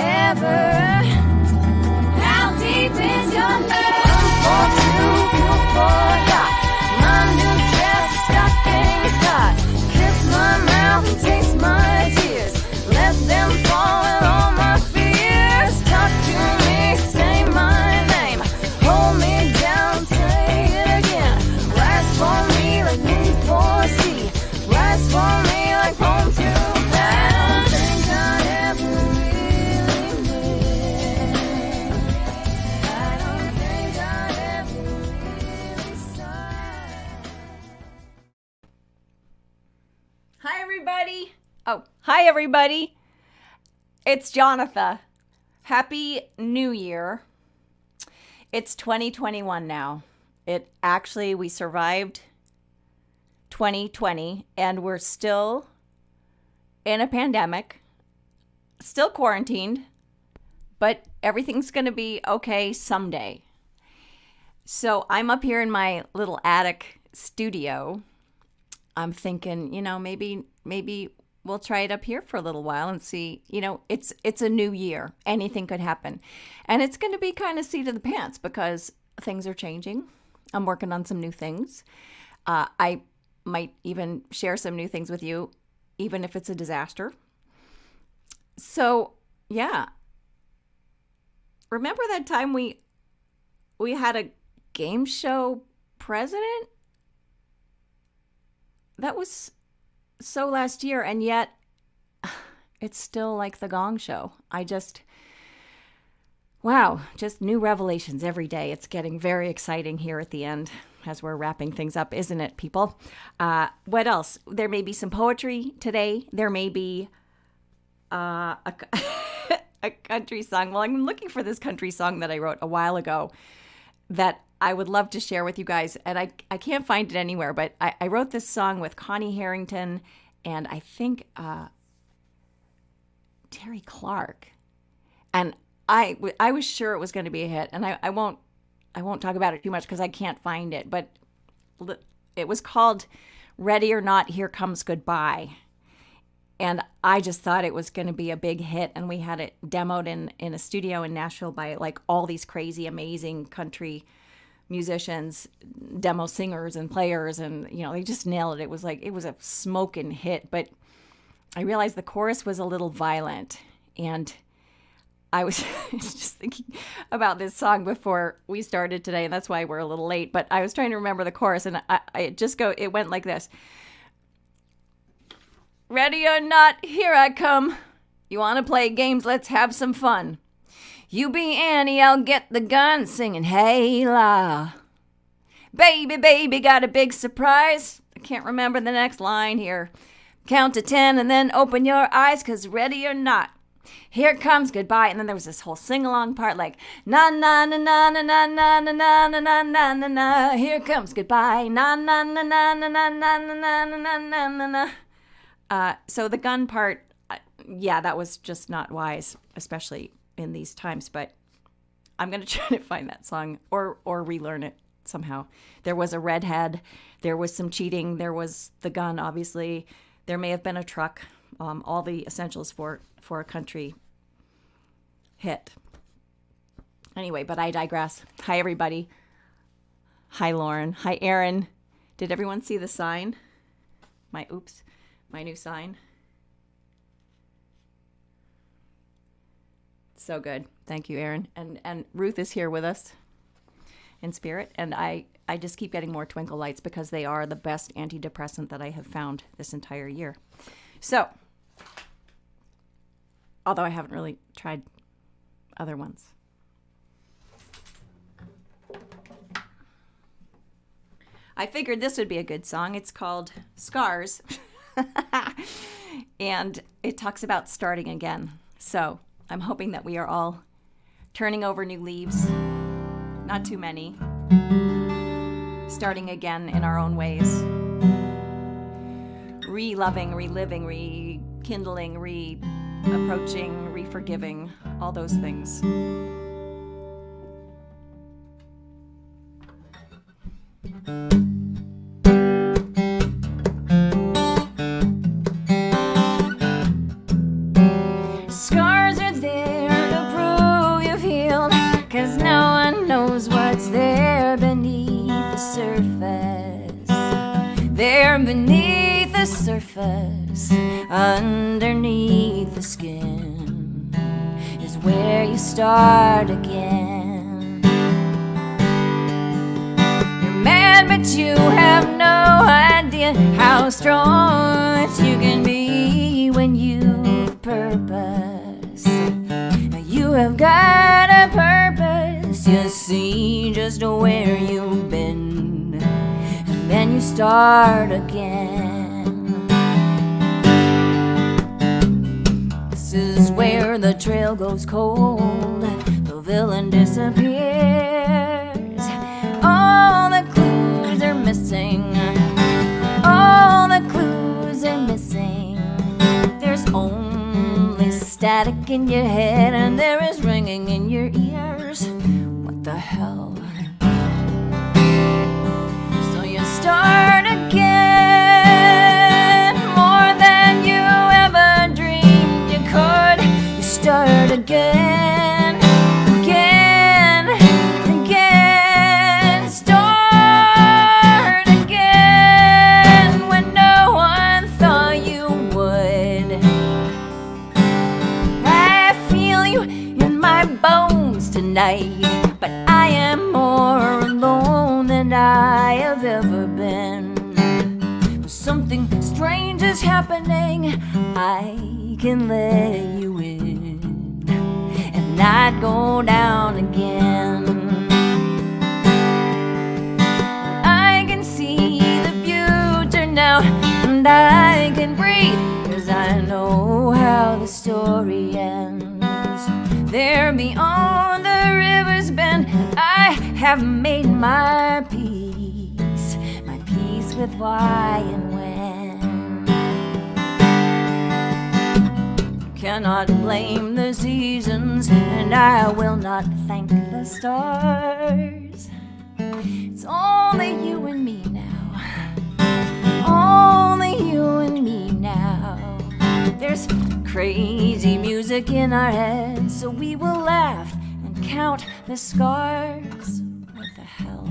ever. How deep is your love? For two, feel forgot. My new dress stuck in your spot. Kiss my mouth and taste my tears. Let them fall in all my fears. Talk to me, say my name. Hold me down, say it again. Rise for me like moon for sea. Rise for me like home to I don't think I'd ever really live. I don't think I'd ever really sigh. Hi, everybody. Oh, hi, everybody. It's Jonatha. Happy New Year. It's 2021 now. We survived 2020 and we're still in a pandemic, still quarantined, but everything's going to be okay someday. So I'm up here in my little attic studio. I'm thinking, maybe we'll try it up here for a little while and see, it's a new year. Anything could happen. And it's going to be kind of seat of the pants because things are changing. I'm working on some new things. I might even share some new things with you, even if it's a disaster. So, yeah. Remember that time we had a game show president? That was so last year, and yet it's still like the Gong Show. Wow, just new revelations every day. It's getting very exciting here at the end as we're wrapping things up, isn't it, people? What else? There may be some poetry today. There may be a country song. Well, I'm looking for this country song that I wrote a while ago that I would love to share with you guys. And I can't find it anywhere, but I wrote this song with Connie Harrington and I think Terry Clark. And I was sure it was going to be a hit. And I won't talk about it too much because I can't find it. But it was called Ready or Not, Here Comes Goodbye. And I just thought it was going to be a big hit. And we had it demoed in a studio in Nashville by like all these crazy, amazing country musicians, demo singers and players. And, they just nailed it. It was a smoking hit. But I realized the chorus was a little violent. And I was just thinking about this song before we started today. And that's why we're a little late. But I was trying to remember the chorus. And it went like this. Ready or not, here I come. You want to play games? Let's have some fun. You be Annie, I'll get the gun, singing, hey la. Baby, baby, got a big surprise. I can't remember the next line here. Count to 10 and then open your eyes, 'cause ready or not, here comes goodbye. And then there was this whole sing-along part like, na na na na na na na na na na na na na na. Here comes goodbye. Na na na na na na na na na na na na na. So the gun part, that was just not wise, especially in these times. But I'm going to try to find that song or relearn it somehow. There was a redhead. There was some cheating. There was the gun, obviously. There may have been a truck. All the essentials for a country hit. Anyway, but I digress. Hi, everybody. Hi, Lauren. Hi, Aaron. Did everyone see the sign? My new sign. So good. Thank you, Aaron. And Ruth is here with us in spirit. And I just keep getting more twinkle lights because they are the best antidepressant that I have found this entire year. So, although I haven't really tried other ones. I figured this would be a good song. It's called Scars. And it talks about starting again. So I'm hoping that we are all turning over new leaves, not too many, starting again in our own ways, re-loving, reliving, rekindling, re-approaching, re-forgiving, all those things. Scars are there There beneath the surface, underneath the skin, is where you start again. You're mad, but you have no idea how strong you can be when you've purpose. You have got a purpose, you see just where you've been, and then you start again. This is where the trail goes cold, the villain disappears. All the clues are missing, all the clues are missing. There's only static in your head, and there is ringing in your ears. What the hell? So you start again, more than you ever dreamed you could. You start again, again, again. Start again when no one thought you would. I feel you in my bones tonight, but I am more alone than I have ever been. But something strange is happening, I can let you in and not go down again. I can see the future now, and I can breathe, 'cause I know how the story ends. There beyond the river's bend, I have made my peace with why and when. Cannot blame the seasons, and I will not thank the stars. It's only you and me now, only you and me now. There's crazy music in our heads, so we will laugh and count the scars. What the hell?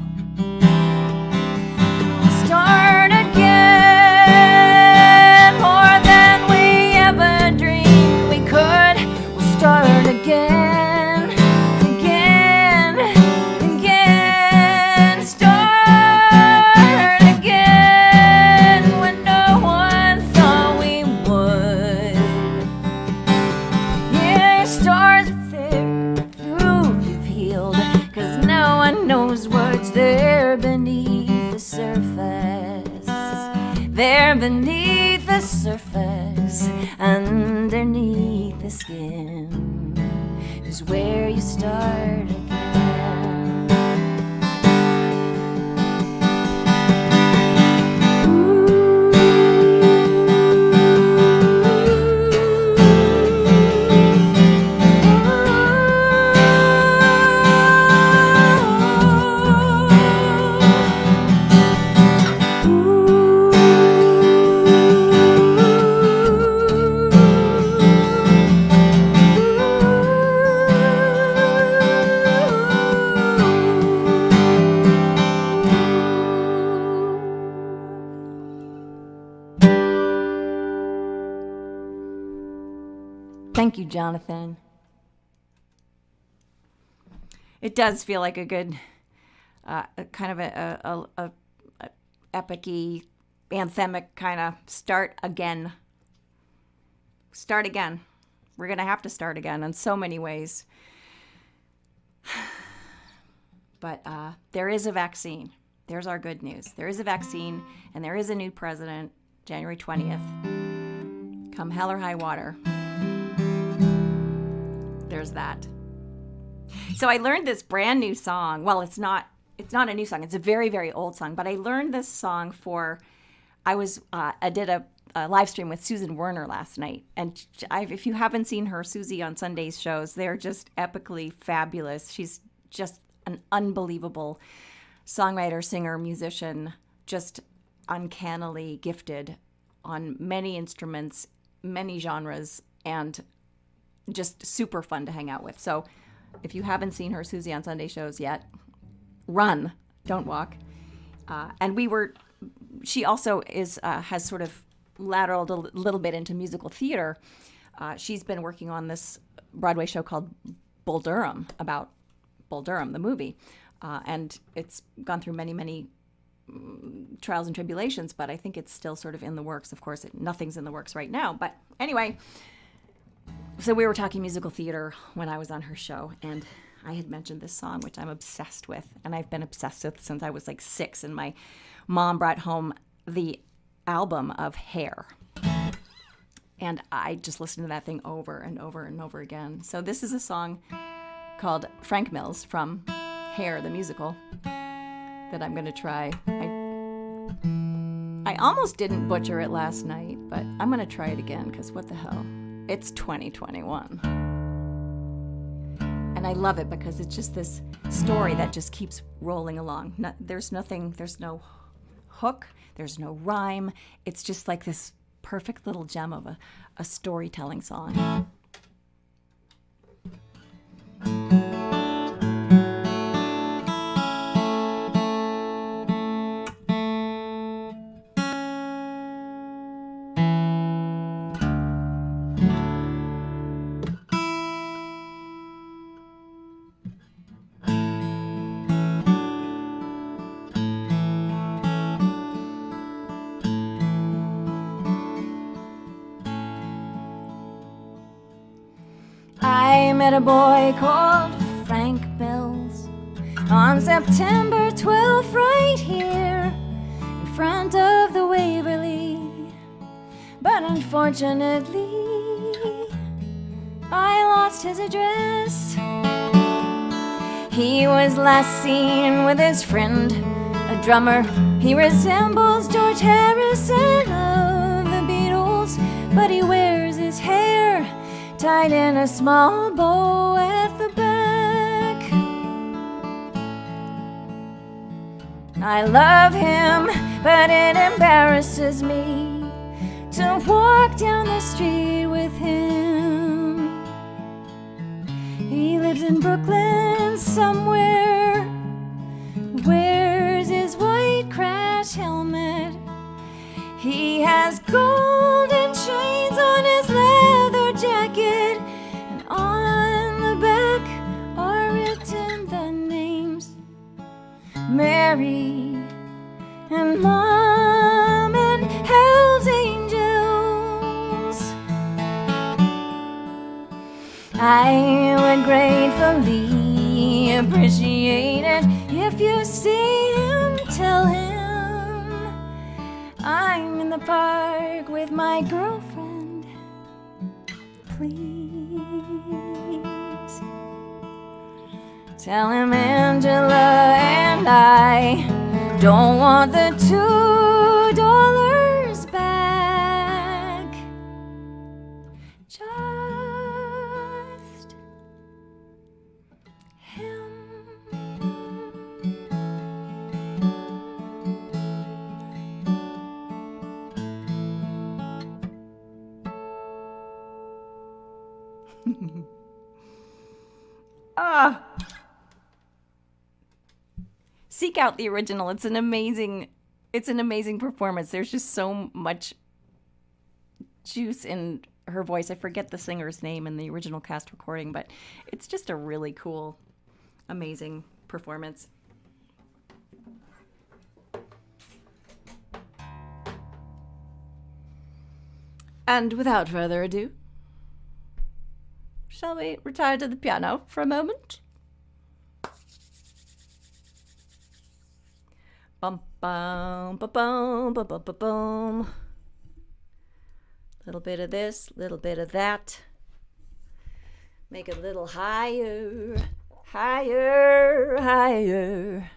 Start again, more than we ever dreamed we could. We'll start again, again, again. Start again when no one thought we would. Yeah, stars are there, through you've healed, 'cause no one knows what's there beneath the surface. There beneath the surface, underneath the skin, is where you start again. Thank you, Jonathan. It does feel like a good, kind of a epic-y, anthemic kind of start again. Start again. We're going to have to start again in so many ways. But there is a vaccine. There's our good news. There is a vaccine, and there is a new president, January 20th. Come hell or high water. There's that. So I learned this brand new song. Well, it's not a new song. It's a very, very old song. But I learned this song I did a live stream with Susan Werner last night. And if you haven't seen her, Susie on Sunday's shows, they're just epically fabulous. She's just an unbelievable songwriter, singer, musician, just uncannily gifted on many instruments, many genres, and just super fun to hang out with. So if you haven't seen her, Susie on Sunday shows yet, run, don't walk. And we were she also has sort of lateraled a little bit into musical theater. She's been working on this Broadway show called Bull Durham, about Bull Durham, the movie. And it's gone through many, many trials and tribulations, but I think it's still sort of in the works. Of course, nothing's in the works right now. But anyway, so we were talking musical theater when I was on her show, and I had mentioned this song, which I'm obsessed with, and I've been obsessed with since I was like 6, and my mom brought home the album of Hair. And I just listened to that thing over and over and over again. So this is a song called Frank Mills from Hair, the musical, that I'm going to try. I almost didn't butcher it last night, but I'm going to try it again because what the hell? It's 2021. And I love it because it's just this story that just keeps rolling along. There's no hook, there's no rhyme. It's just like this perfect little gem of a storytelling song. I met a boy called Frank Mills on September 12th right here in front of the Waverly. But unfortunately, I lost his address. He was last seen with his friend, a drummer. He resembles George Harrison of the Beatles, but he wears his hair tied in a small bow at the back. I love him, but it embarrasses me to walk down the street with him. He lives in Brooklyn somewhere, wears his white crash helmet. He has golden chains on his leather jacket, and on the back are written the names Mary and Mom and Hell's Angels. I would gratefully appreciate it if you see him, tell him I'm in the park with my girlfriend, please. Tell him Angela and I don't want the $2 back. Just him. Seek out the original. It's an amazing performance. There's just so much juice in her voice. I forget the singer's name in the original cast recording, but it's just a really cool, amazing performance. And without further ado, shall we retire to the piano for a moment? Bum bum ba bum ba bum ba bum. Little bit of this, little bit of that. Make it a little higher, higher, higher.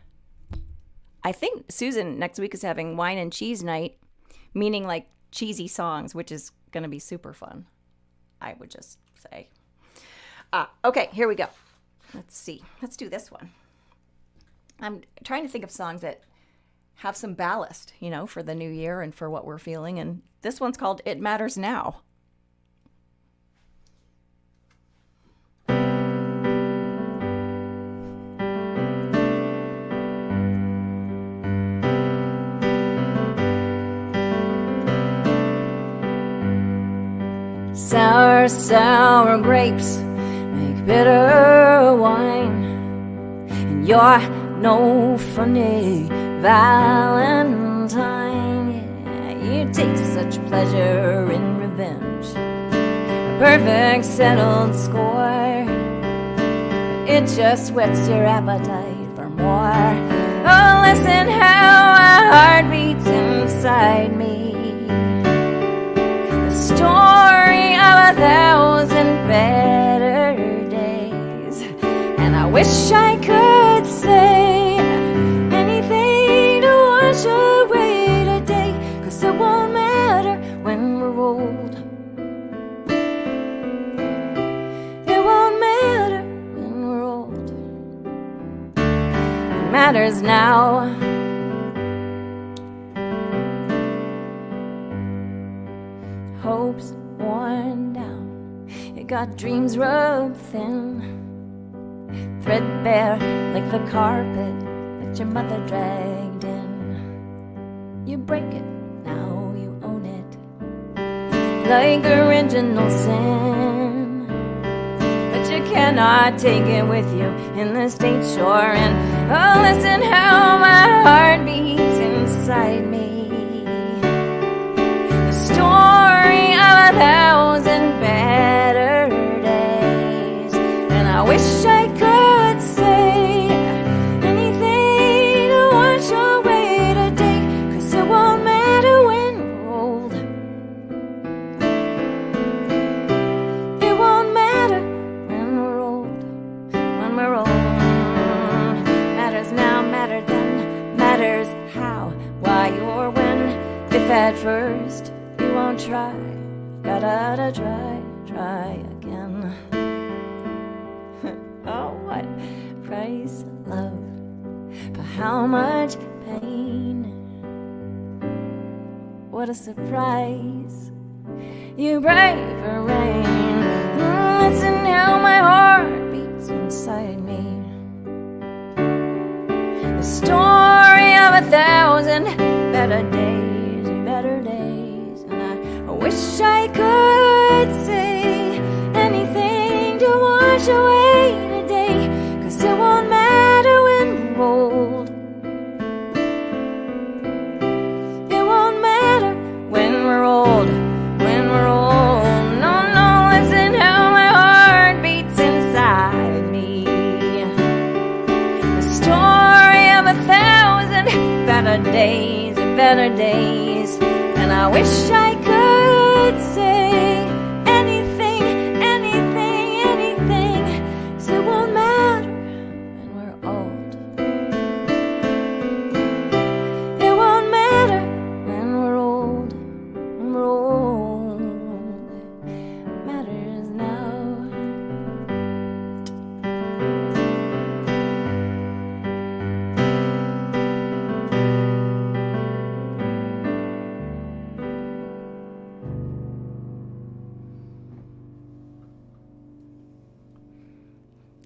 I think Susan next week is having wine and cheese night, meaning like cheesy songs, which is going to be super fun, I would just say. Okay, here we go. Let's see. Let's do this one. I'm trying to think of songs that have some ballast, you know, for the new year and for what we're feeling. And this one's called It Matters Now. your sour grapes make bitter wine, and you're no funny Valentine. Yeah, you take such pleasure in revenge, a perfect settled score. It just whets your appetite for more. Oh, listen how my heart beats inside me. The story of 1,000 better days. And I wish I could say anything to wash away today, 'cause it won't matter when we're old. It won't matter when we're old. It matters now. Hope's worn down. You got dreams rubbed thin, threadbare like the carpet that your mother dragged in. You break it, now you own it, like original sin. But you cannot take it with you in the state you're in. Oh, listen how my heart beats inside me. The story of 1,000 better days. And I wish I could say anything to wash away today, 'cause it won't matter when we're old. It won't matter when we're old. When we're old. Matters now, matter then, matters how, why, or when. If at first you won't try, gotta try again. Oh, what price love, for how much pain? What a surprise, you brave for rain. Listen how my heart beats inside me. The story of 1,000 better days, and I wish I could say anything to wash away today, 'cause it won't matter when we're old. It won't matter when we're old, when we're old. No, no, listen how my heart beats inside me. The story of 1,000 better days, and I wish I could say anything, anything, 'cause it won't matter when we're old. It won't matter when we're old, when we're old. It matters now.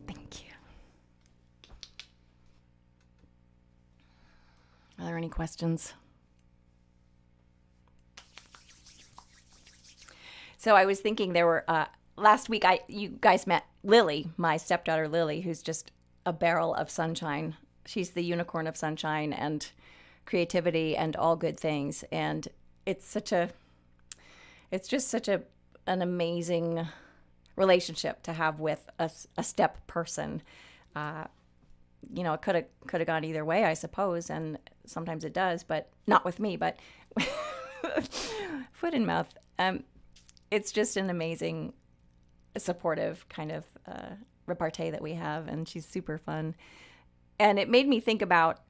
Thank you. Are there any questions? So I was thinking there were last week you guys met Lily, my stepdaughter Lily, who's just a barrel of sunshine. She's the unicorn of sunshine and creativity and all good things. And it's just such an amazing relationship to have with a step person. You know, it could have gone either way, I suppose, and sometimes it does, but not with me. But foot in mouth. It's just an amazing, supportive kind of repartee that we have, and she's super fun. And it made me think about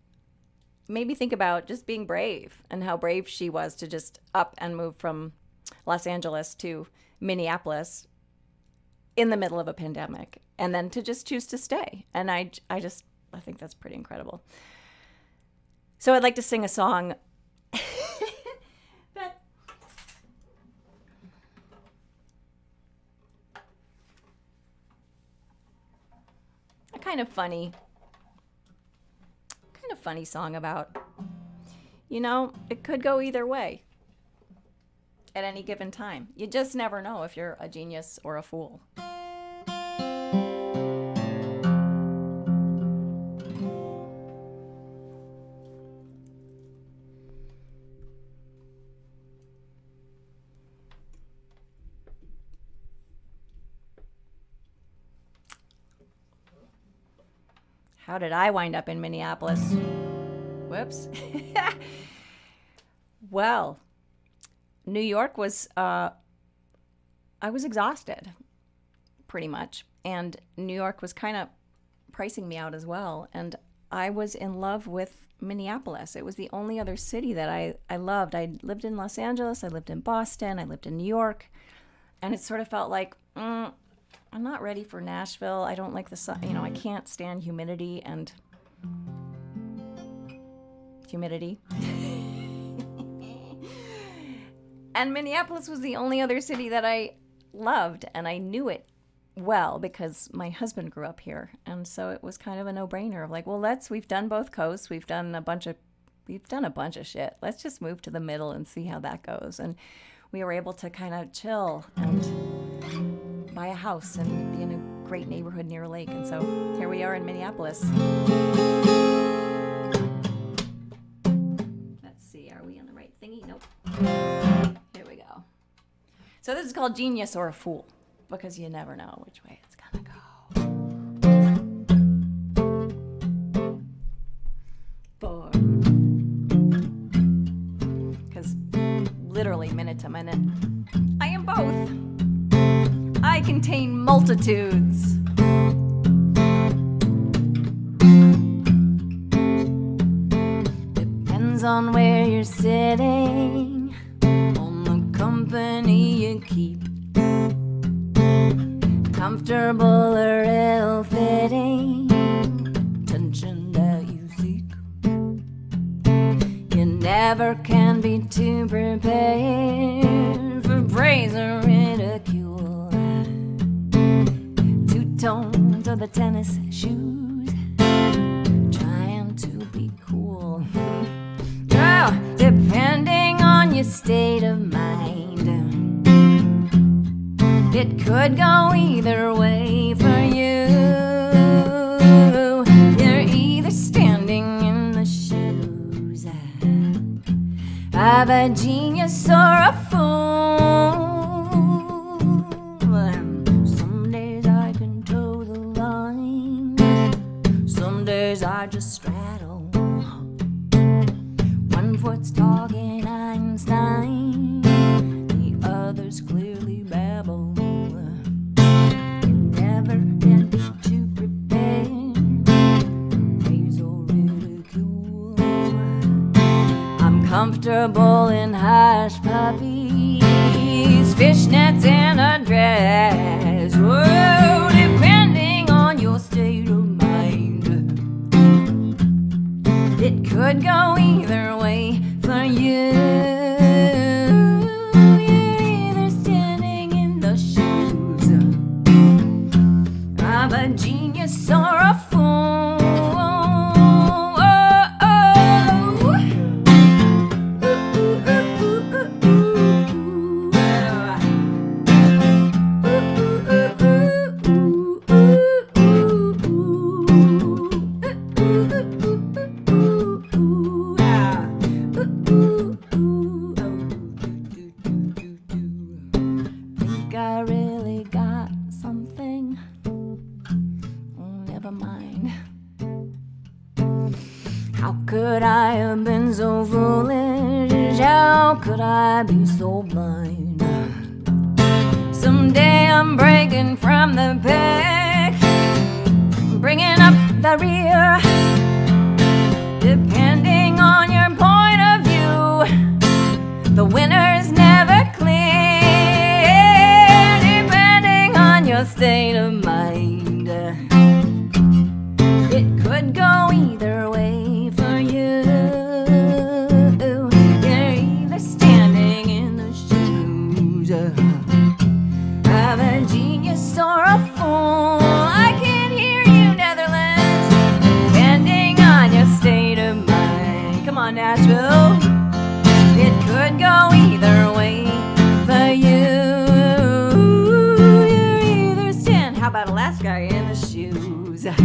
just being brave and how brave she was to just up and move from Los Angeles to Minneapolis in the middle of a pandemic, and then to just choose to stay. And I think that's pretty incredible. So I'd like to sing a song that a kind of funny song about, you know, it could go either way. at any given time. You just never know if you're a genius or a fool. How did I wind up in Minneapolis? Whoops. Well, New York was, I was exhausted, pretty much. And New York was kind of pricing me out as well. And I was in love with Minneapolis. It was the only other city that I loved. I lived in Los Angeles, I lived in Boston, I lived in New York. And it sort of felt like, I'm not ready for Nashville. I don't like the sun. You know, I can't stand humidity and humidity. And Minneapolis was the only other city that I loved, and I knew it well because my husband grew up here. And so it was kind of a no-brainer of like, well, we've done both coasts. We've done a bunch of shit. Let's just move to the middle and see how that goes. And we were able to kind of chill and buy a house and be in a great neighborhood near a lake. And so here we are in Minneapolis. Let's see, are we on the right thingy? Nope. Here we go. So this is called Genius or a Fool, because you never know which way it's gonna go. 4. Because literally minute to minute, I am both. I contain multitudes. Depends on where you're sitting, on the company you keep. Comfortable or ill-fitting, tension that you seek. You never can be too prepared for praise or ridicule. Two-tones or the tennis shoes, trying to be cool. Oh, depending on your state of mind, it could go either way for you. You're either standing in the shoes of a genius or a fool. Some days I can toe the line, some days I just straddle. One foot's talking Einstein, the other's clearly babble. Comfortable in hush puppies, fishnets and a dress. Whoa, depending on your state of mind, it could go either way for you. You're either standing in the shoes of a genius or a fool. Could I have been so foolish? How could I be so blind? Someday I'm breaking from the pack, bringing up the rear. Depending on your point of view, the winner's never clear. Depending on your state of mind, it could go either way. Or a fool, I can hear you, Netherlands, depending on your state of mind. Come on, Nashville, it could go either way How about Alaska in the shoes of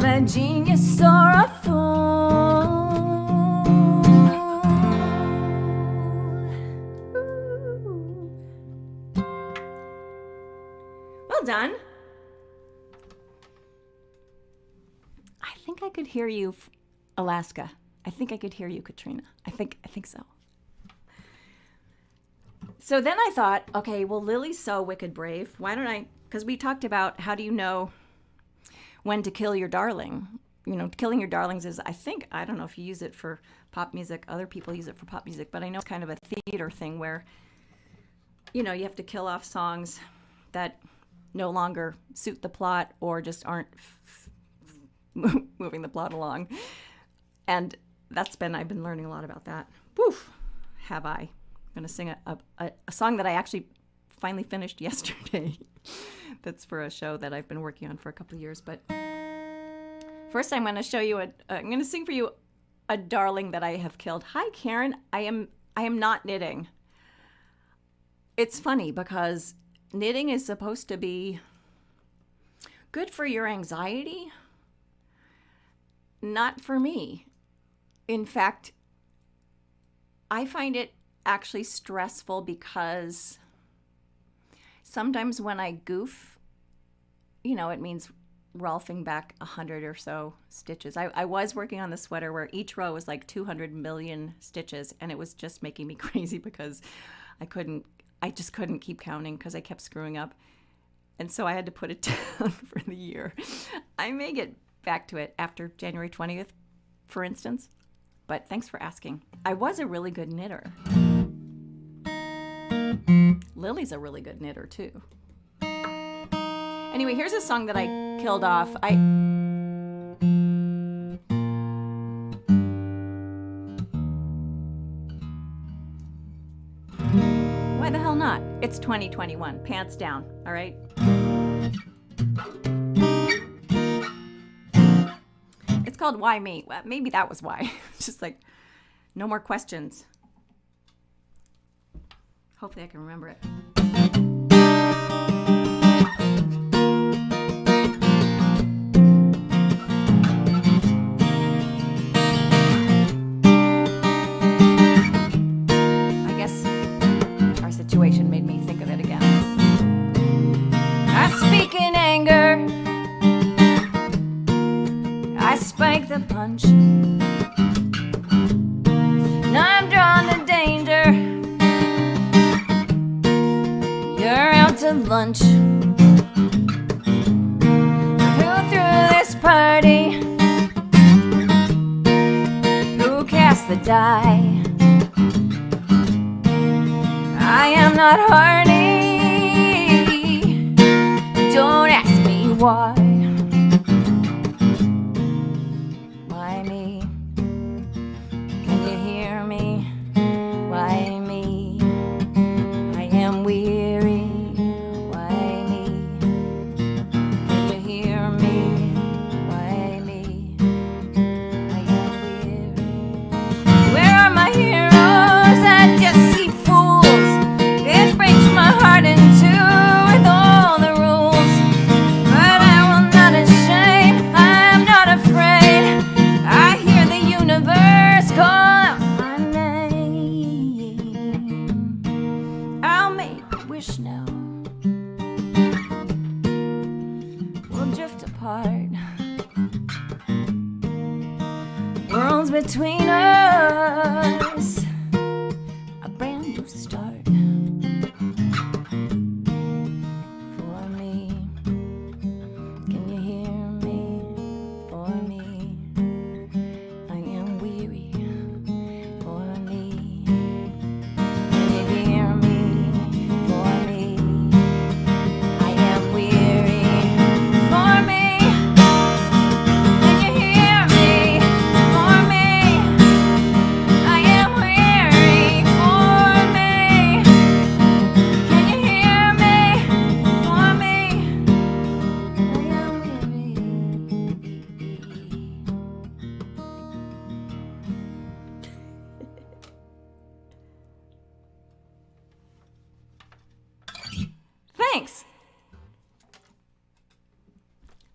a genius or a fool? Well done. I think I could hear you, Alaska. I think I could hear you, Katrina. I think so. So then I thought, okay, well, Lily's so wicked brave. Why don't I, because we talked about how do you know when to kill your darling. You know, killing your darlings is, I don't know if you use it for pop music. Other people use it for pop music, but I know it's kind of a theater thing where, you know, you have to kill off songs that no longer suit the plot or just aren't moving the plot along. And I've been learning a lot about that. Woof, have I. I'm going to sing a song that I actually finally finished yesterday. That's for a show that I've been working on for a couple of years. But first I'm going to show you I'm going to sing for you a darling that I have killed. Hi, Karen. I am not knitting. It's funny because knitting is supposed to be good for your anxiety. Not for me. In fact, I find it actually stressful because sometimes when I goof, you know, it means Rolfing back 100 or so stitches. I was working on the sweater where each row was like 200 million stitches, and it was just making me crazy because I just couldn't keep counting because I kept screwing up. And so I had to put it down for the year. I may get back to it after January 20th, for instance. But thanks for asking. I was a really good knitter. Lily's a really good knitter, too. Anyway, here's a song that I killed off. Why the hell not? It's 2021. Pants down, all right? It's called Why Me? Well, maybe that was why. It's just like, no more questions. Hopefully I can remember it. I guess our situation made me think of it again. I speak in anger. I spike the punch. Now I'm drawn to danger. You're out to lunch. Who threw this party? Who cast the die? I am not hardy. Don't ask me why. Between us, a brand new start for me. Can you hear me? For me, I am weary. For me, can you hear me? For me, I am weary. For me, can you hear me? For me, I am weary. For me.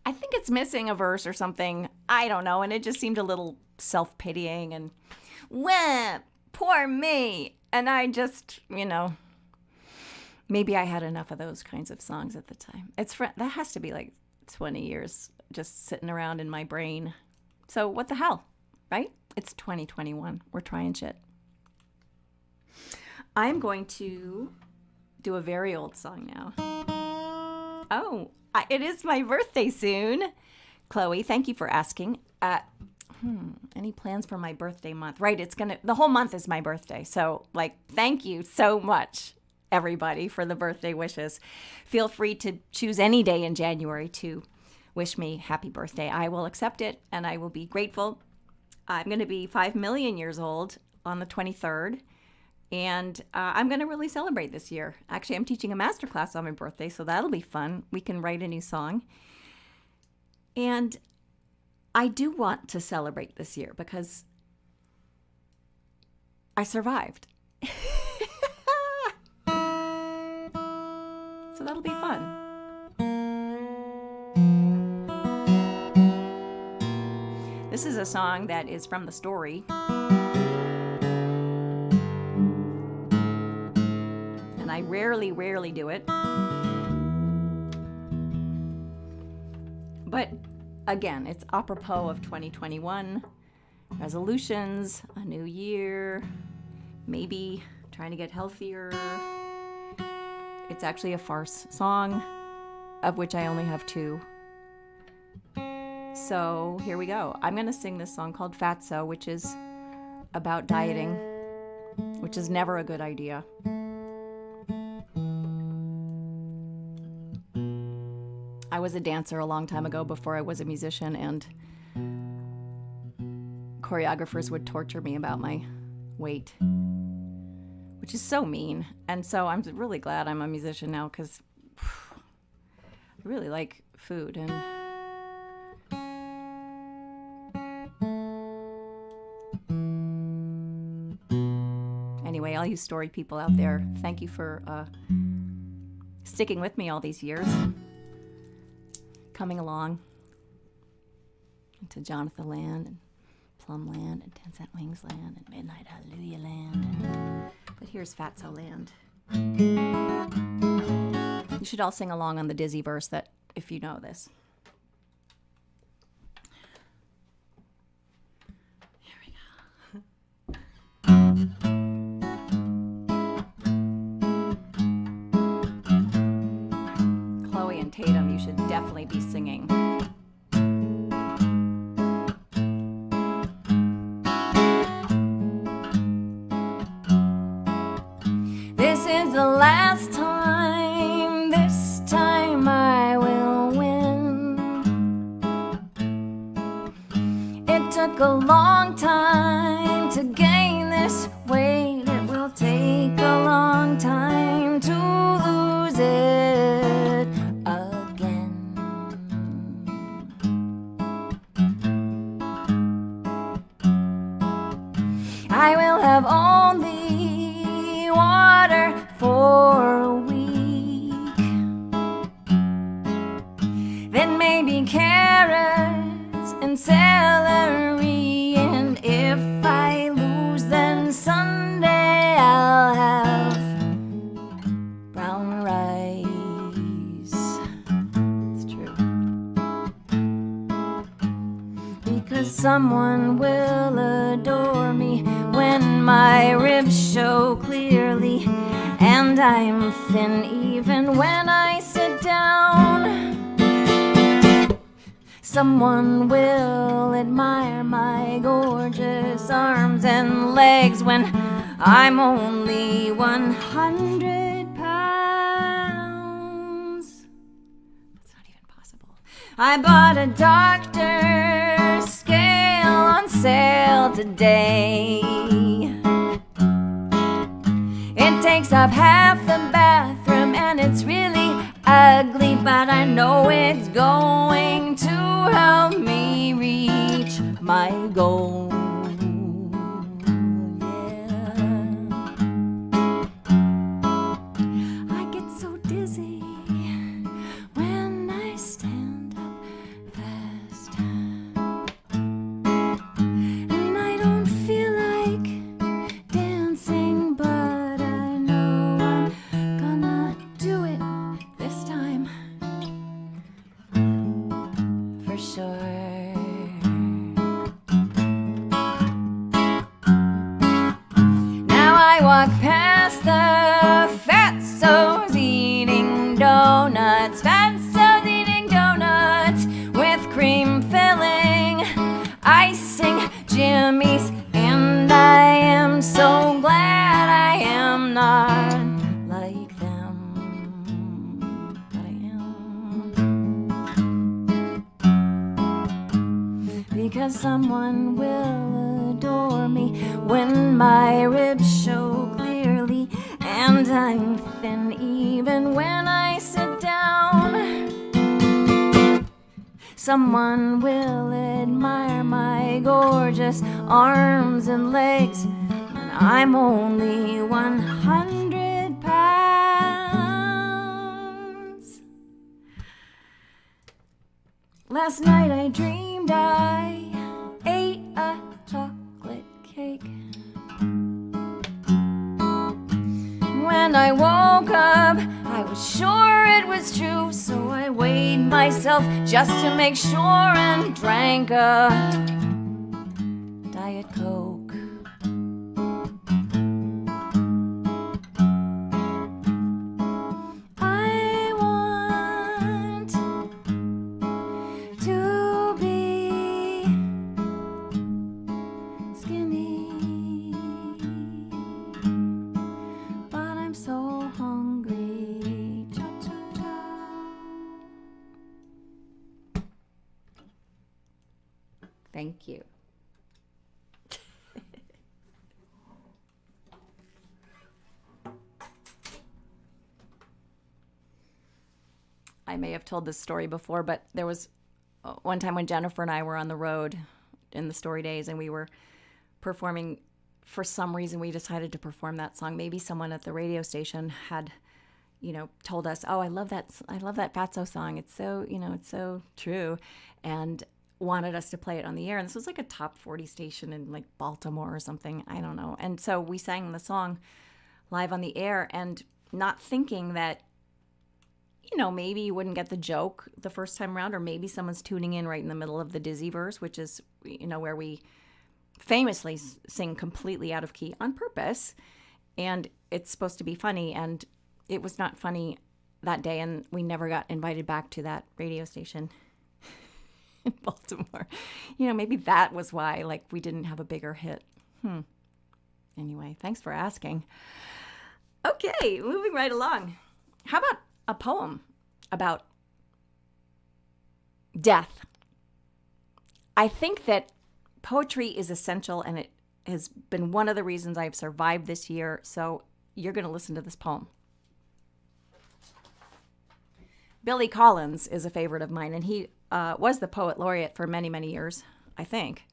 I think it's missing a verse or something. I don't know. And it just seemed a little self-pitying and, well, poor me. And I just, maybe I had enough of those kinds of songs at the time. That has to be like 20 years just sitting around in my brain. So what the hell, right? It's 2021. We're trying shit. I'm going to do a very old song now. Oh, it is my birthday soon. Chloe, thank you for asking. Any plans for my birthday month? Right, the whole month is my birthday. So, thank you so much, everybody, for the birthday wishes. Feel free to choose any day in January to wish me happy birthday. I will accept it, and I will be grateful. I'm going to be 5 million years old on the 23rd. And I'm going to really celebrate this year. Actually, I'm teaching a masterclass on my birthday, so that'll be fun. We can write a new song. And I do want to celebrate this year because I survived. So that'll be fun. This is a song that is from the story. I rarely do it. But again, it's apropos of 2021, resolutions, a new year, maybe trying to get healthier. It's actually a farce song, of which I only have 2. So here we go. I'm going to sing this song called Fatso, which is about dieting, which is never a good idea. I was a dancer a long time ago before I was a musician, and choreographers would torture me about my weight, which is so mean. And so I'm really glad I'm a musician now because I really like food. And anyway, all you story people out there, thank you for sticking with me all these years. Coming along into Jonatha Land and Plum Land and 10 Cent Wings Land and Midnight Hallelujah Land. But here's Fatso Land. You should all sing along on the Dizzy verse that if you know this. Here we go. Chloe and Tatum, you should definitely be singing. This is the last time, this time I will win. It took a long time to gain this weight. It will take a long time to lose it again. I will have only water for a week, then maybe carrots and celery, and if I lose then Sunday I'll have brown rice. It's true. Because someone will adore me when my ribs show clearly, and I'm thin even when I sit down. Someone will admire my gorgeous arms and legs when I'm only 100 pounds. That's not even possible. I bought a doctor's scale on sale today. It takes up half the bathroom and it's really ugly, but I know it's going to help me reach my goal. Yeah. I get so dizzy when I stand up walk past the fatso's eating donuts, fatso's eating donuts with cream filling, icing, Jimmy's, and I am so glad I am not like them, but I am. Because someone will adore me when my ribs show clearly, and I'm thin even when I sit down. Someone will admire my gorgeous arms and legs, and I'm only 100 pounds. Last night I dreamed I ate a chocolate cake. When I woke up, I was sure it was true, so I weighed myself just to make sure and drank a Diet Coke. I want to be skinny, but I'm so hungry. Cha-cha-cha. Thank you. I may have told this story before, but there was one time when Jennifer and I were on the road in the Story Days, and we were performing. For some reason, we decided to perform that song. Maybe someone at the radio station had, told us, "Oh, I love that Fatso song. It's so, it's so true," and wanted us to play it on the air. And this was like a top 40 station in like Baltimore or something. I don't know. And so we sang the song live on the air, and not thinking that, maybe you wouldn't get the joke the first time around, or maybe someone's tuning in right in the middle of the Dizzy verse, which is, where we famously sing completely out of key on purpose. And it's supposed to be funny, and it was not funny that day, and we never got invited back to that radio station in Baltimore. Maybe that was why, we didn't have a bigger hit. Anyway, thanks for asking. Okay, moving right along. How about a poem about death? I think that poetry is essential, and it has been one of the reasons I've survived this year, so you're going to listen to this poem. Billy Collins is a favorite of mine, and he was the poet laureate for many, many years, I think.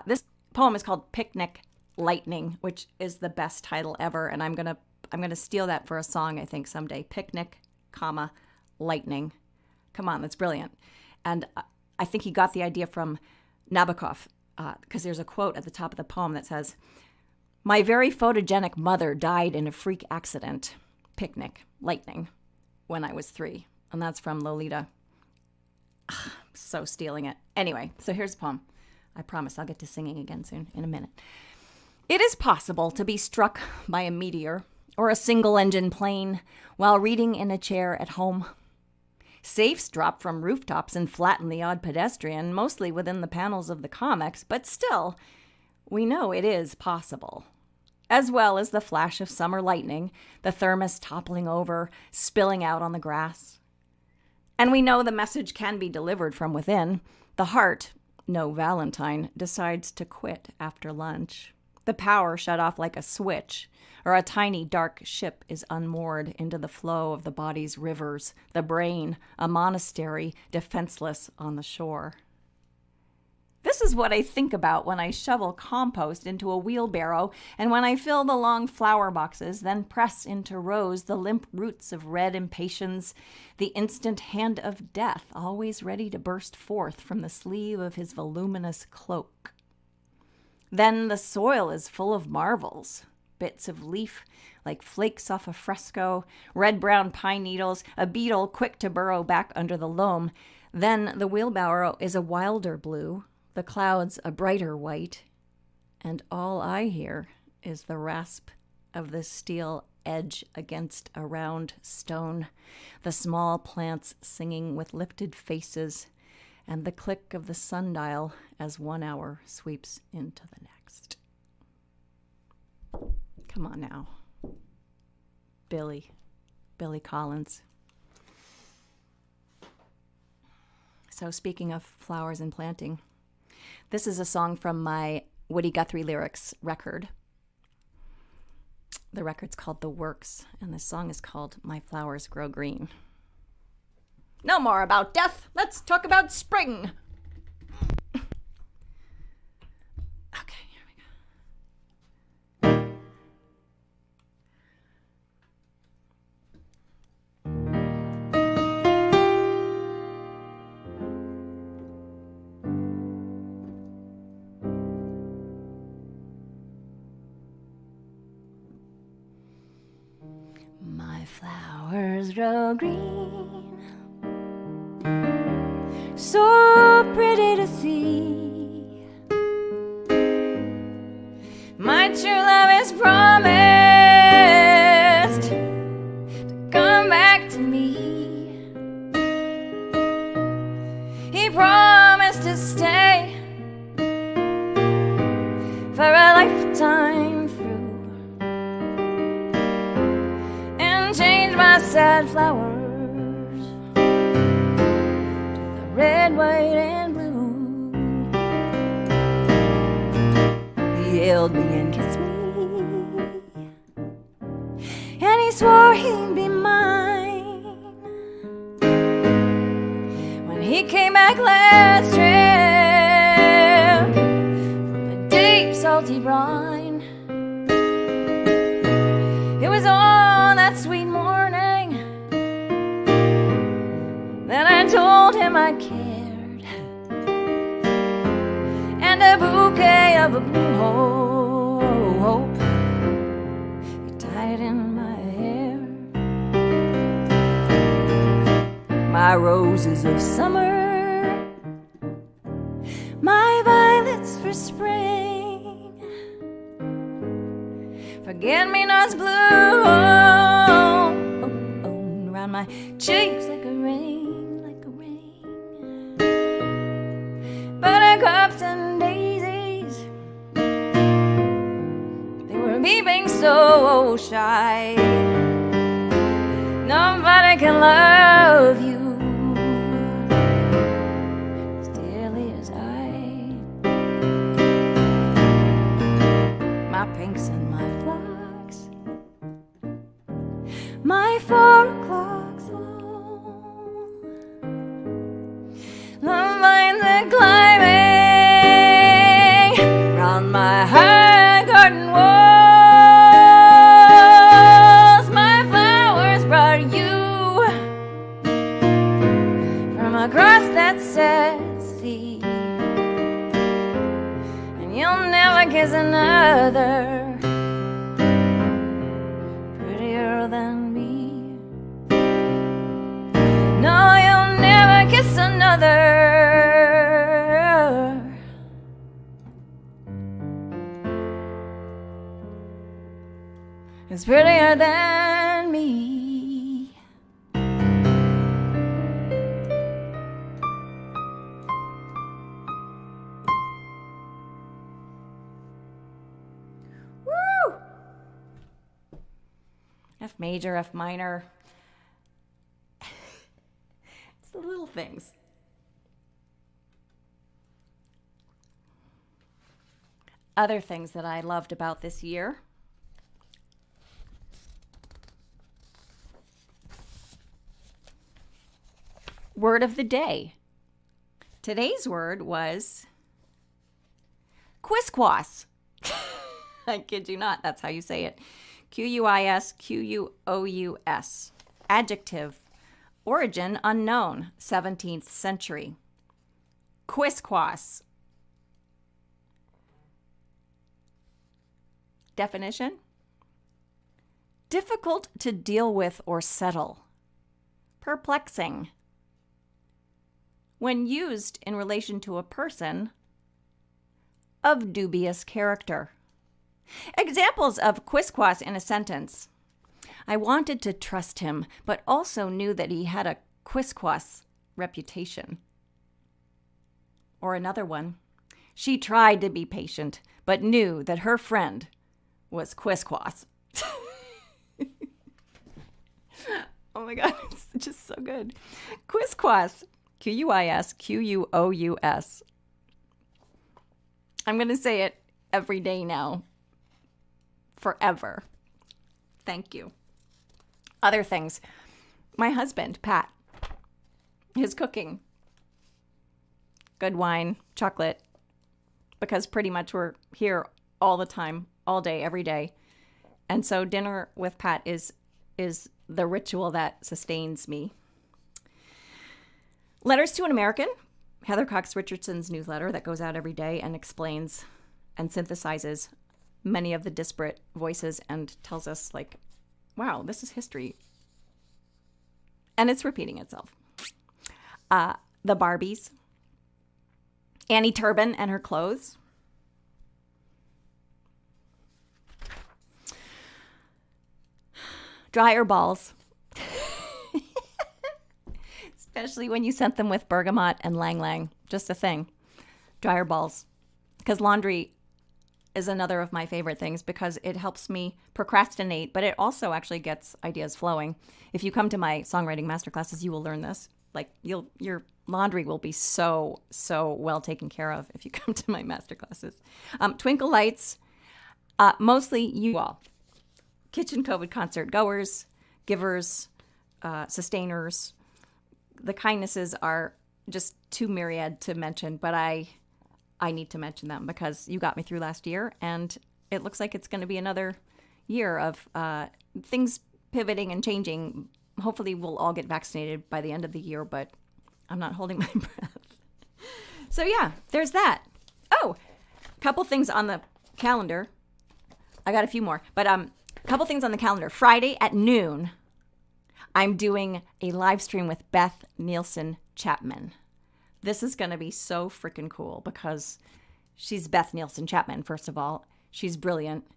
This poem is called Picnic Lightning, which is the best title ever, and I'm gonna steal that for a song, I think, someday. Picnic, lightning. Come on, that's brilliant. And I think he got the idea from Nabokov, because there's a quote at the top of the poem that says, "My very photogenic mother died in a freak accident, picnic, lightning, when I was 3." And that's from Lolita. So stealing it. Anyway, so here's the poem. I promise I'll get to singing again soon, in a minute. It is possible to be struck by a meteor or a single-engine plane while reading in a chair at home. Safes drop from rooftops and flatten the odd pedestrian, mostly within the panels of the comics, but still, we know it is possible. As well as the flash of summer lightning, the thermos toppling over, spilling out on the grass. And we know the message can be delivered from within. The heart, no Valentine, decides to quit after lunch. The power shut off like a switch, or a tiny dark ship is unmoored into the flow of the body's rivers, the brain, a monastery, defenseless on the shore. This is what I think about when I shovel compost into a wheelbarrow, and when I fill the long flower boxes, then press into rows the limp roots of red impatience, the instant hand of death, always ready to burst forth from the sleeve of his voluminous cloak. Then the soil is full of marvels, bits of leaf like flakes off a fresco, red-brown pine needles, a beetle quick to burrow back under the loam. Then the wheelbarrow is a wilder blue, the clouds a brighter white, and all I hear is the rasp of the steel edge against a round stone, the small plants singing with lifted faces, and the click of the sundial as 1 hour sweeps into the next. Come on now. Billy Collins. So speaking of flowers and planting, this is a song from my Woody Guthrie lyrics record. The record's called The Works, and the song is called My Flowers Grow Green. No more about death. Let's talk about spring. Okay, here we go. My flowers grow green, so pretty to see. My true love is promised to come back to me. He promised to stay for a lifetime through and change my sad flowers red, white, and blue. He held me and kissed me, and he swore he'd be mine. When he came back last trip from the deep salty brine, it was on that sweet morning that I told him I cared, and a bouquet of a blue hope he tied in my hair. My roses of summer, my violets for spring, forget-me-nots blue around my cheeks like a rain. Buttercups and daisies, they were peeping so shy. Nobody can love you as dearly as I. My pinks and my flocks, my 4 o'clock song, love vines that climbing round my high garden walls. My flowers brought you from across that sad sea, and you'll never kiss another prettier than me. No, you'll never kiss another is prettier than me. Woo! F major, F minor. It's the little things. Other things that I loved about this year. Word of the day. Today's word was quisquas. I kid you not, that's how you say it. Quisquous. Adjective. Origin unknown, 17th century. Quisquas. Definition: difficult to deal with or settle. Perplexing. When used in relation to a person of dubious character. Examples of quisquas in a sentence. I wanted to trust him, but also knew that he had a quisquas reputation. Or another one. She tried to be patient, but knew that her friend was quisquas. Oh my God, it's just so good. Quisquas. Quis, Quous. I'm going to say it every day now. Forever. Thank you. Other things. My husband, Pat, his cooking. Good wine, chocolate, because pretty much we're here all the time, all day, every day. And so dinner with Pat is the ritual that sustains me. Letters to an American, Heather Cox Richardson's newsletter that goes out every day and explains and synthesizes many of the disparate voices and tells us, like, wow, this is history. And it's repeating itself. The Barbies. Annie Turbin and her clothes. Dryer balls. Especially when you sent them with bergamot and lang lang. Just a thing. Dryer balls. Because laundry is another of my favorite things because it helps me procrastinate, but it also actually gets ideas flowing. If you come to my songwriting masterclasses, you will learn this. Like your laundry will be so well taken care of if you come to my masterclasses. Twinkle lights, mostly you all. Kitchen COVID concert goers, givers, sustainers. The kindnesses are just too myriad to mention, but I need to mention them because you got me through last year, and it looks like it's going to be another year of things pivoting and changing. Hopefully we'll all get vaccinated by the end of the year, but I'm not holding my breath. So yeah, there's that. Oh, a couple things on the calendar. I got a few more, but a couple things on the calendar. Friday at noon, I'm doing a live stream with Beth Nielsen Chapman. This is going to be so freaking cool because she's Beth Nielsen Chapman, first of all. She's brilliant.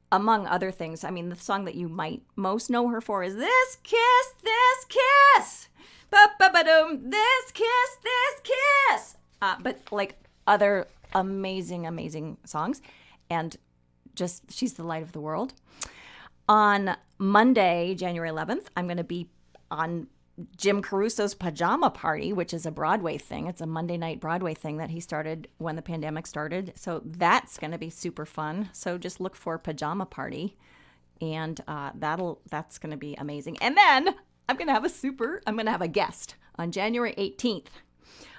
Among other things, I mean, the song that you might most know her for is This Kiss, ba-ba-ba-dum, This Kiss. But like other amazing songs. And just, she's the light of the world. On Monday, January 11th, I'm going to be on Jim Caruso's Pajama Party, which is a Broadway thing. It's a Monday night Broadway thing that he started when the pandemic started. So that's going to be super fun. So just look for Pajama Party, and that's going to be amazing. And then I'm going to have a guest on January 18th.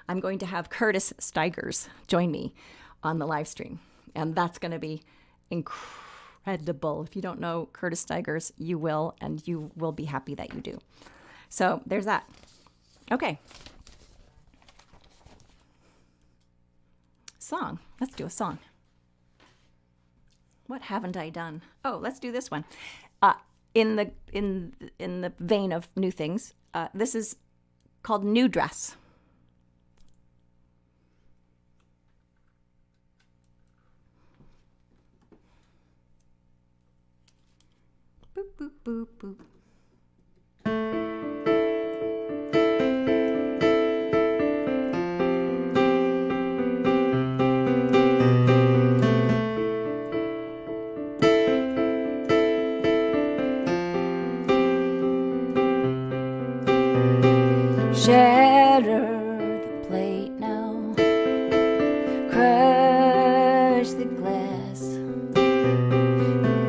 I'm going to have Curtis Stigers join me on the live stream, and that's going to be incredible. If you don't know Curtis Stigers, you will, and you will be happy that you do. So there's that. Okay. Song. Let's do a song. What haven't I done? Oh, let's do this one. In the vein of new things, this is called New Dress. Boop, boop, boop, boop. Shatter the plate now, crush the glass,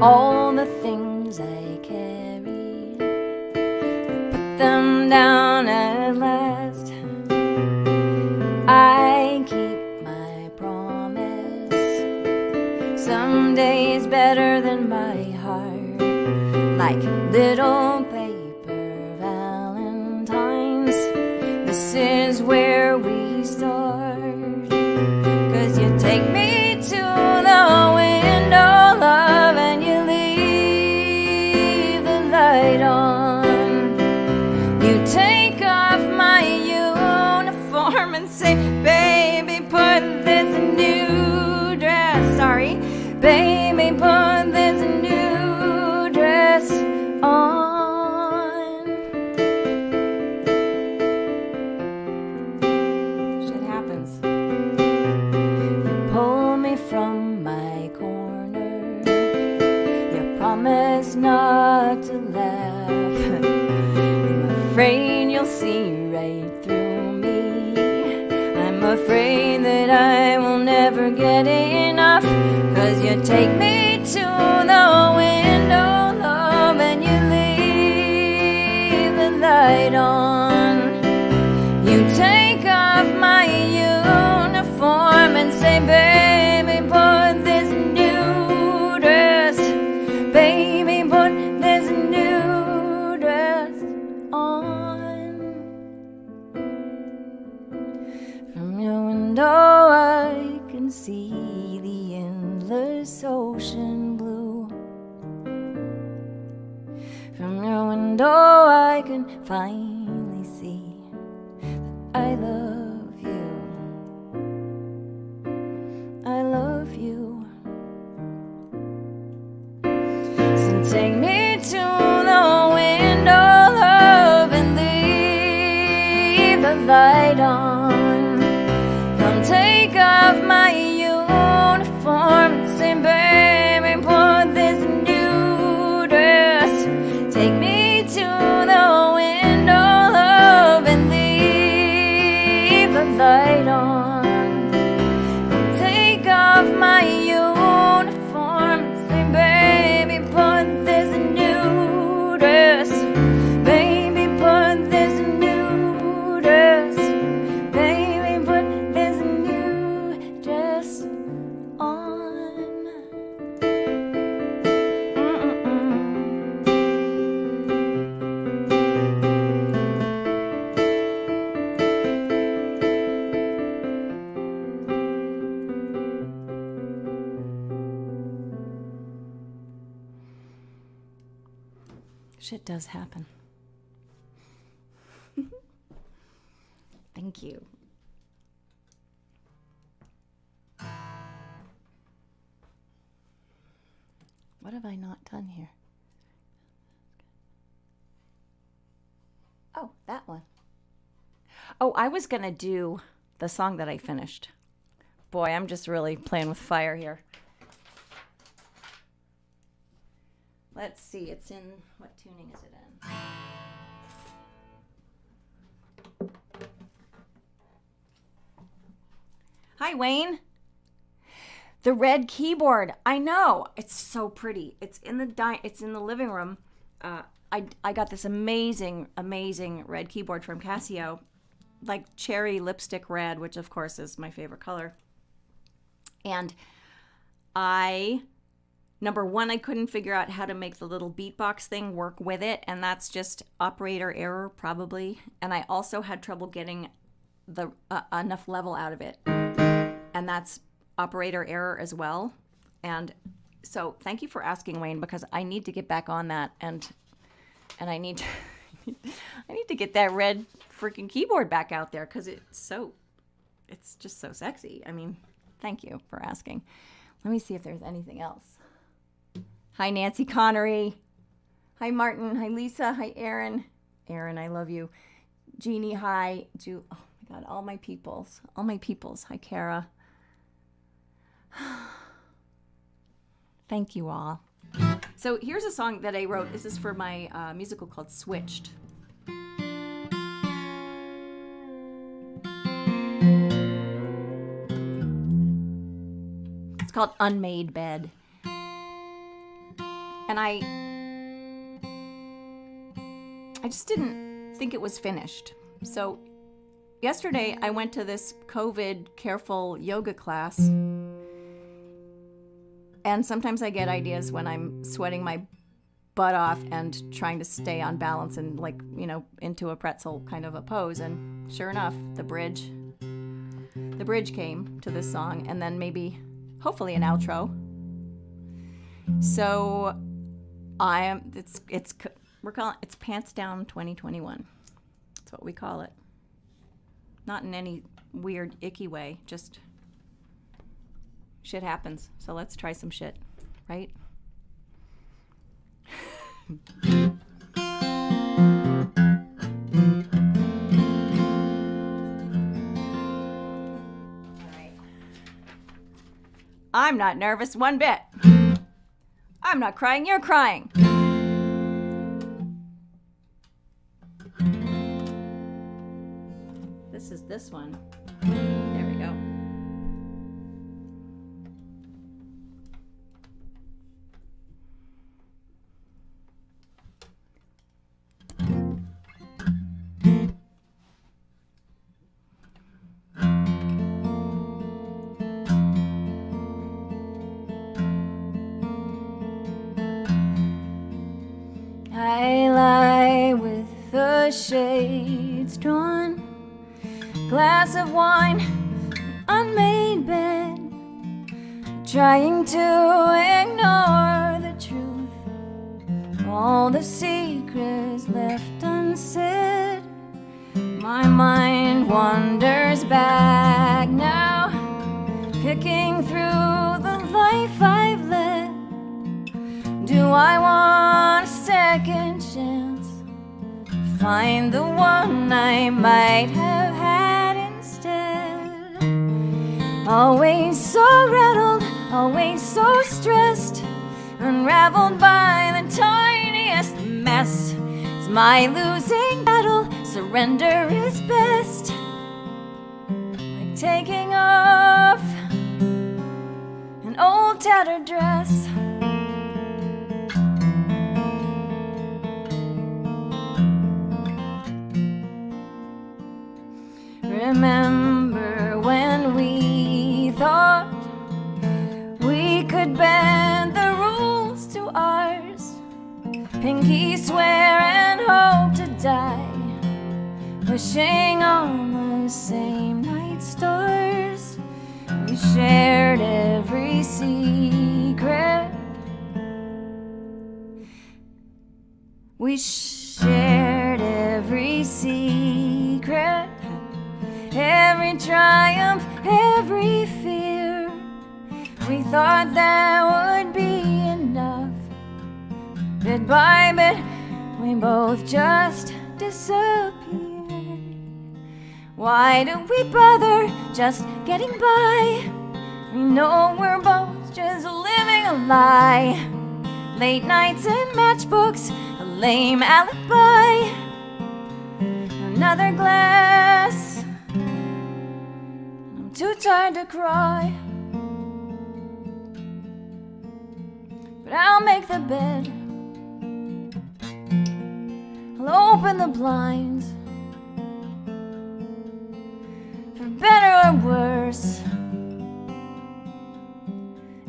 all the things I carried, put them down at last. I keep my promise, some days better than my heart, like little paper valentines. This is where we start, 'cause you take me to the window, love, and you leave the light on. You take off my uniform and say, baby, put this new dress, baby, see right through me. I'm afraid that I will never get enough, 'cause you take me to the window, love, and you leave the light on. You take off my uniform and say, baby, put this new dress. Baby, put this new dress on. From your window I can see the endless ocean blue. From your window I can finally see that I love you. I love you. So take me to the window, love, and leave the light on. Come take off my uniform and say, baby, put this new dress. Take me to the window, love, and leave the light on. Come take off my uniform and say, baby, put this new dress. Baby, put this new dress. Baby, put this new dress on. Shit does happen. Thank you. What have I not done here? Oh, that one. Oh, I was going to do the song that I finished. Boy, I'm just really playing with fire here. Let's see, it's in, what tuning is it in? Hi, Wayne. The red keyboard. I know. It's so pretty. It's in the living room. I got this amazing red keyboard from Casio, like cherry lipstick red, which of course is my favorite color. And number one, I couldn't figure out how to make the little beatbox thing work with it, and that's just operator error probably. And I also had trouble getting the enough level out of it, and that's operator error as well. And so thank you for asking, Wayne, because I need to get back on that, and I need to I need to get that red freaking keyboard back out there, because it's just so sexy. I mean, thank you for asking. Let me see if there's anything else. Hi, Nancy Connery. Hi, Martin. Hi, Lisa. Hi, Aaron. Aaron, I love you. Jeannie, hi. Oh my God, all my peoples. All my peoples. Hi, Kara. Thank you all. So here's a song that I wrote. This is for my musical called Switched. It's called Unmade Bed. And I just didn't think it was finished. So yesterday I went to this COVID careful yoga class. And sometimes I get ideas when I'm sweating my butt off and trying to stay on balance and into a pretzel kind of a pose. And sure enough, the bridge came to this song, and then hopefully an outro. So we're calling it's Pants Down 2021. That's what we call it. Not in any weird, icky way, just shit happens. So let's try some shit, right? I'm not nervous one bit. I'm not crying, you're crying. this is this one. There we go. I lie with the shades drawn, glass of wine, unmade bed, trying to ignore the truth, all the secrets left unsaid. My mind wanders back now, picking through the life I've led. Do I want a second chance? Find the one I might have had instead. Always so rattled, always so stressed, unraveled by the tiniest mess. It's my losing battle, surrender is best. Like taking off an old tattered dress. Remember when we thought we could bend the rules to ours, pinky swear and hope to die, wishing on the same night stars. We shared every secret. We shared every secret, every triumph, every fear. We thought that would be enough. Bit by bit, we both just disappeared. Why do we bother just getting by? We know we're both just living a lie. Late nights and matchbooks, a lame alibi. Another glass, I'm too tired to cry. But I'll make the bed, I'll open the blinds. For better or worse,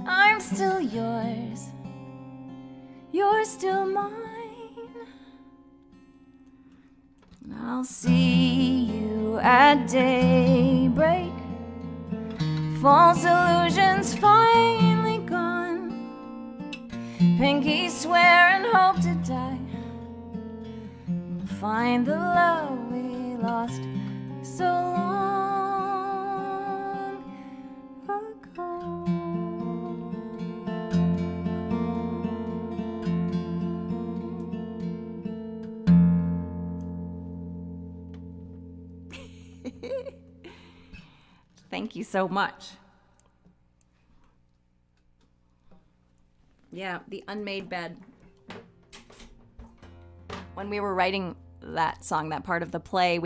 I'm still yours, you're still mine. I'll see you at daybreak, false illusions finally gone. Pinky swear and hope to die, we'll find the love we lost so long ago. Thank you so much. Yeah, the Unmade Bed. When we were writing that song, that part of the play,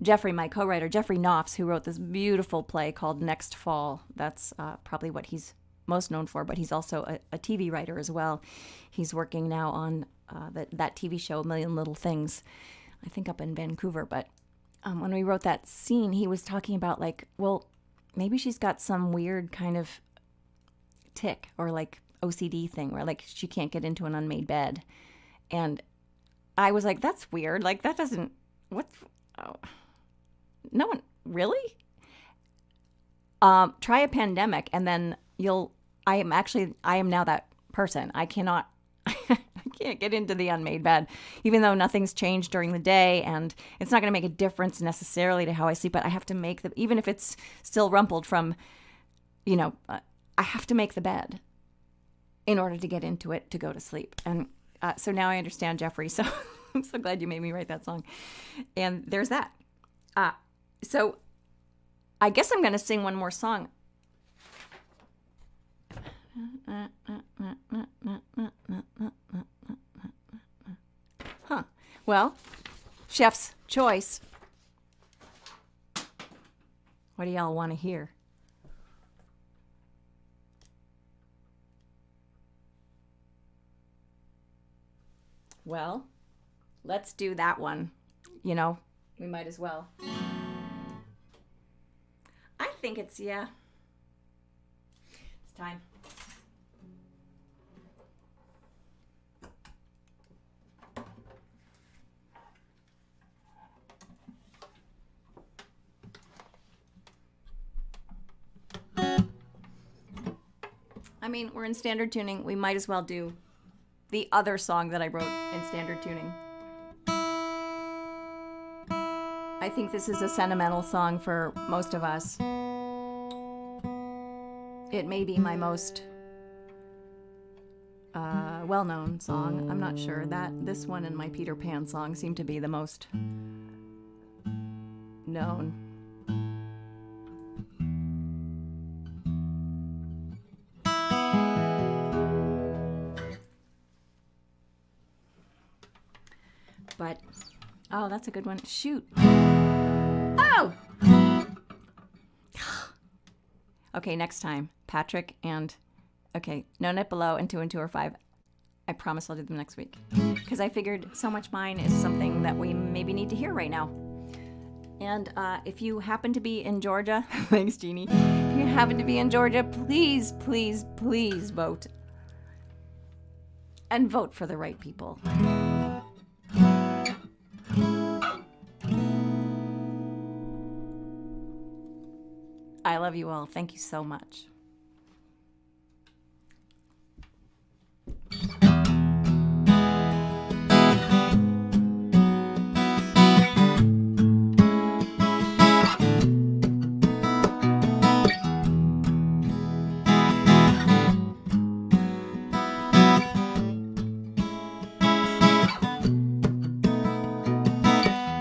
Jeffrey, my co-writer, Jeffrey Knopfs, who wrote this beautiful play called Next Fall. That's probably what he's most known for, but he's also a TV writer as well. He's working now on that TV show, A Million Little Things, I think up in Vancouver. But when we wrote that scene, he was talking about like, well, maybe she's got some weird kind of tic or like OCD thing where like she can't get into an unmade bed. And I was like, that's weird. Like that doesn't, no one, really? Try a pandemic and then I am now that person. I can't get into the unmade bed, even though nothing's changed during the day and it's not going to make a difference necessarily to how I sleep, but I have to make even if it's still rumpled from, I have to make the bed in order to get into it to go to sleep. And so now I understand, Jeffrey. So I'm so glad you made me write that song. And there's that. So I guess I'm going to sing one more song. Well, chef's choice. What do y'all want to hear? Well, let's do that one. You know, we might as well. I think it's, yeah. It's time. I mean, we're in standard tuning. We might as well do the other song that I wrote in standard tuning. I think this is a sentimental song for most of us. It may be my most well-known song. I'm not sure. This one and my Peter Pan song seem to be the most known. But, oh, that's a good one. Shoot. Oh! Okay, next time. Patrick and, okay, No Net Below and 2 and 2 are 5. I promise I'll do them next week. Because I figured So Much Mine is something that we maybe need to hear right now. And if you happen to be in Georgia, thanks, Jeannie. If you happen to be in Georgia, please, please, please vote. And vote for the right people. I love you all. Thank you so much.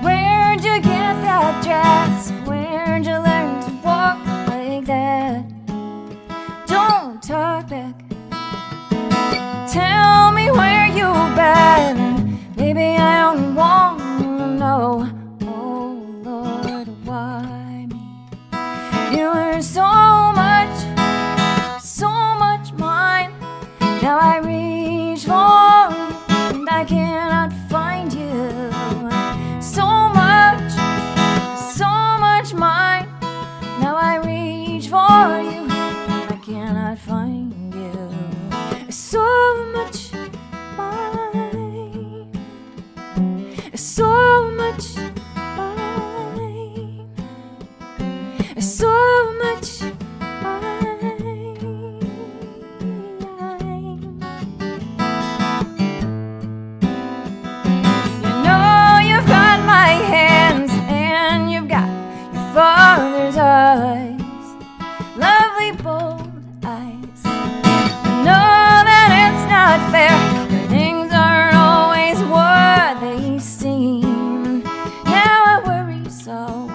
Where'd you get that dress? Where'd you learn to walk like that? Don't talk back. Tell me where you've been. Baby, I don't want to know. Oh Lord, why me? You were so much mine. Now I reach for you and I cannot find you. So much mine. Now I reach for you and I cannot find you. So much mine. So much mine. So much mine. You know you've got my hands and you've got your father's eyes, lovely bold eyes. I know that it's not fair, that things aren't always what they seem. Now I worry so.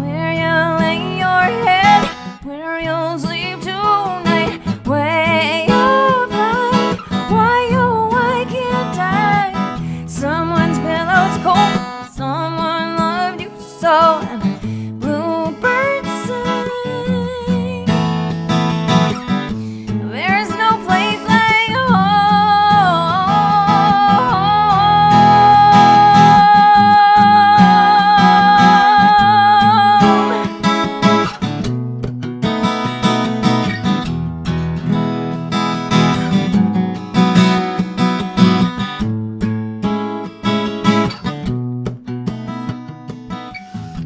Where you lay your head, where you'll sleep tonight, way up high. Why, oh, why can't I? Someone's pillow's cold, someone loved you so, and bluebirds sing. There's no place like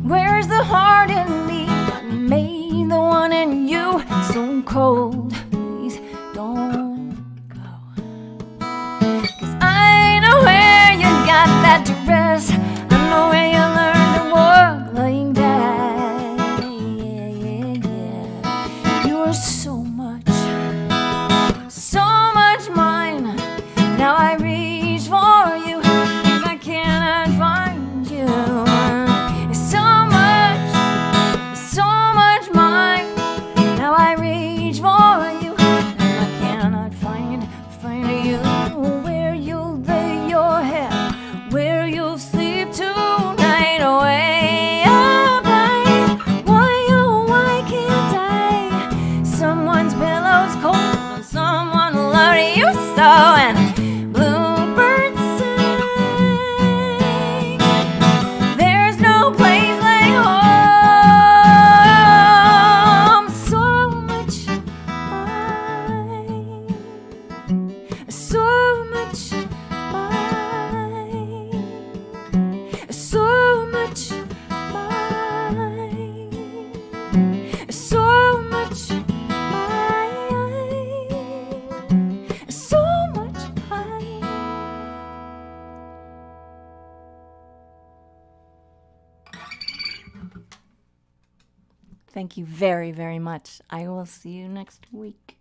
Where's the heart in me that made the one in you so cold? Please don't go. 'Cause I know where you got that dress. I know where you learned to walk like that. You were so much mine. Now I reach for you if I cannot find you. So much mine. Now I reach for you and I cannot find you. Where you'll lay your head, where you'll Thank you very, very much. I will see you next week.